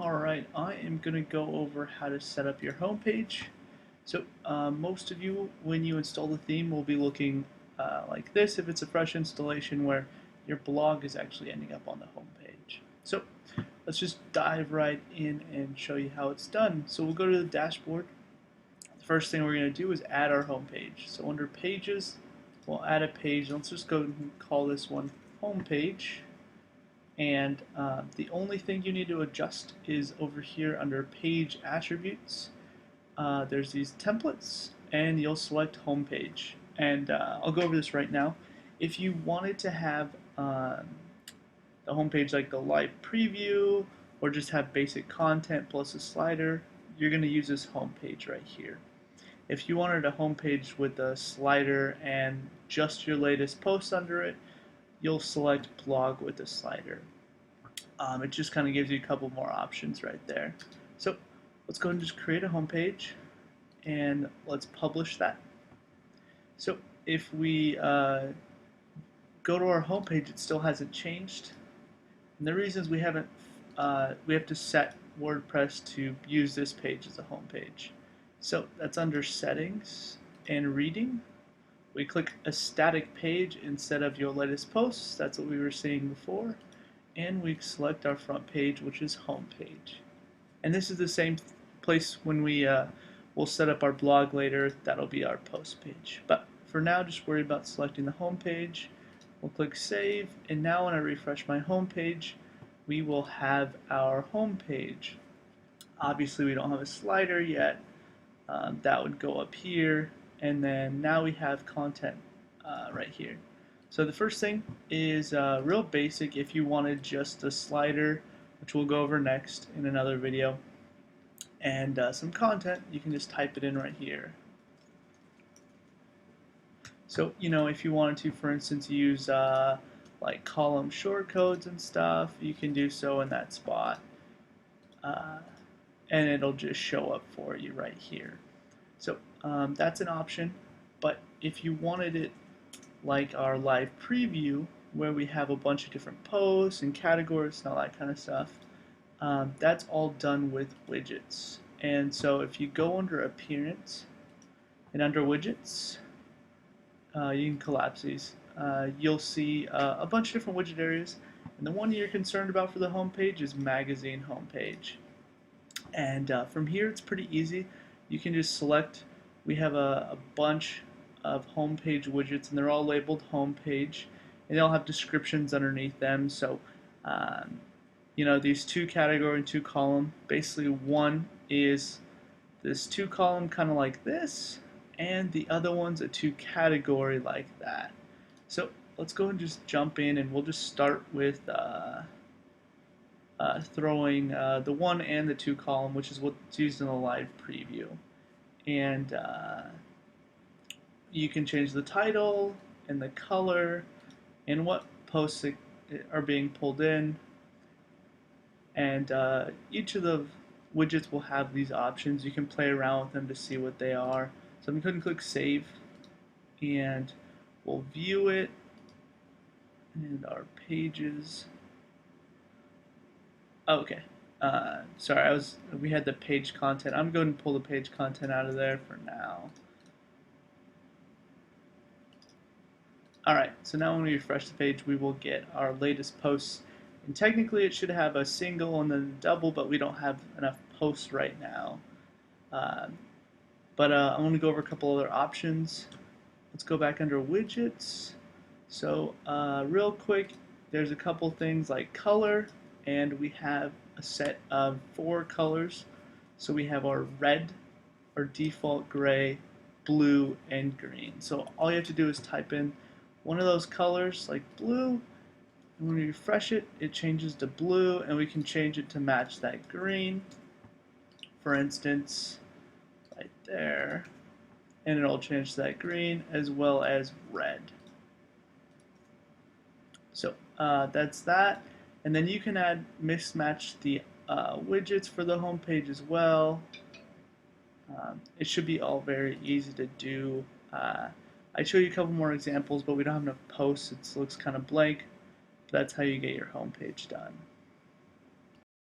Alright, I am going to go over how to set up your homepage. So most of you, when you install the theme, will be looking like this if it's a fresh installation where your blog is actually ending up on the homepage. So let's just dive right in and show you how it's done. So we'll go to the dashboard. The first thing we're going to do is add our homepage. So under pages, we'll add a page. Let's just go and call this one homepage. And the only thing you need to adjust is over here under page attributes. There's these templates, and you'll select homepage. And I'll go over this right now. If you wanted to have the homepage like the live preview, or just have basic content plus a slider, you're going to use this homepage right here. If you wanted a homepage with a slider and just your latest post under it, you'll select blog with a slider. It just kind of gives you a couple more options right there. So let's go and just create a homepage and let's publish that. So if we go to our homepage, it still hasn't changed. And the reason is we have to set WordPress to use this page as a homepage. So that's under settings and reading. We click a static page instead of your latest posts. That's what we were seeing before. And we select our front page, which is home page. And this is the same place when we'll set up our blog later. That'll be our post page. But for now, just worry about selecting the home page. We'll click save, and now when I refresh my home page, we will have our home page. Obviously, we don't have a slider yet. That would go up here, and then now we have content right here. So the first thing is real basic. If you wanted just a slider, which we'll go over next in another video, and some content, you can just type it in right here. So, if you wanted to, for instance, use like column shortcodes and stuff, you can do so in that spot. And it'll just show up for you right here. So that's an option, but if you wanted it like our live preview, where we have a bunch of different posts and categories and all that kind of stuff, that's all done with widgets. And so if you go under appearance and under widgets, you can collapse these. You'll see a bunch of different widget areas, and the one you're concerned about for the homepage is magazine homepage. And from here it's pretty easy. You can just select, we have a bunch of homepage widgets, and they're all labeled homepage, and they all have descriptions underneath them. So these two category and two column, basically one is this two column kind of like this, and the other one's a two category like that. So let's go and just jump in, and we'll just start with throwing the one and the two column, which is what's used in the live preview. And you can change the title and the color and what posts are being pulled in. And each of the widgets will have these options. You can play around with them to see what they are. So I'm going to click save, and we'll view it, and our pages. Okay. Sorry, we had the page content. I'm going to pull the page content out of there for now. Alright, so now when we refresh the page, we will get our latest posts. And technically it should have a single and then a double, but we don't have enough posts right now. I'm going to go over a couple other options. Let's go back under widgets. So real quick, there's a couple things like color, and we have a set of 4 colors. So we have our red, our default gray, blue, and green. So all you have to do is type in one of those colors, like blue, and when we refresh it, it changes to blue, and we can change it to match that green, for instance, right there, and it'll change to that green as well as red. So that's that. And then you can mismatch the widgets for the home page as well. It should be all very easy to do. I show you a couple more examples, but we don't have enough posts. It looks kind of blank. But that's how you get your home page done.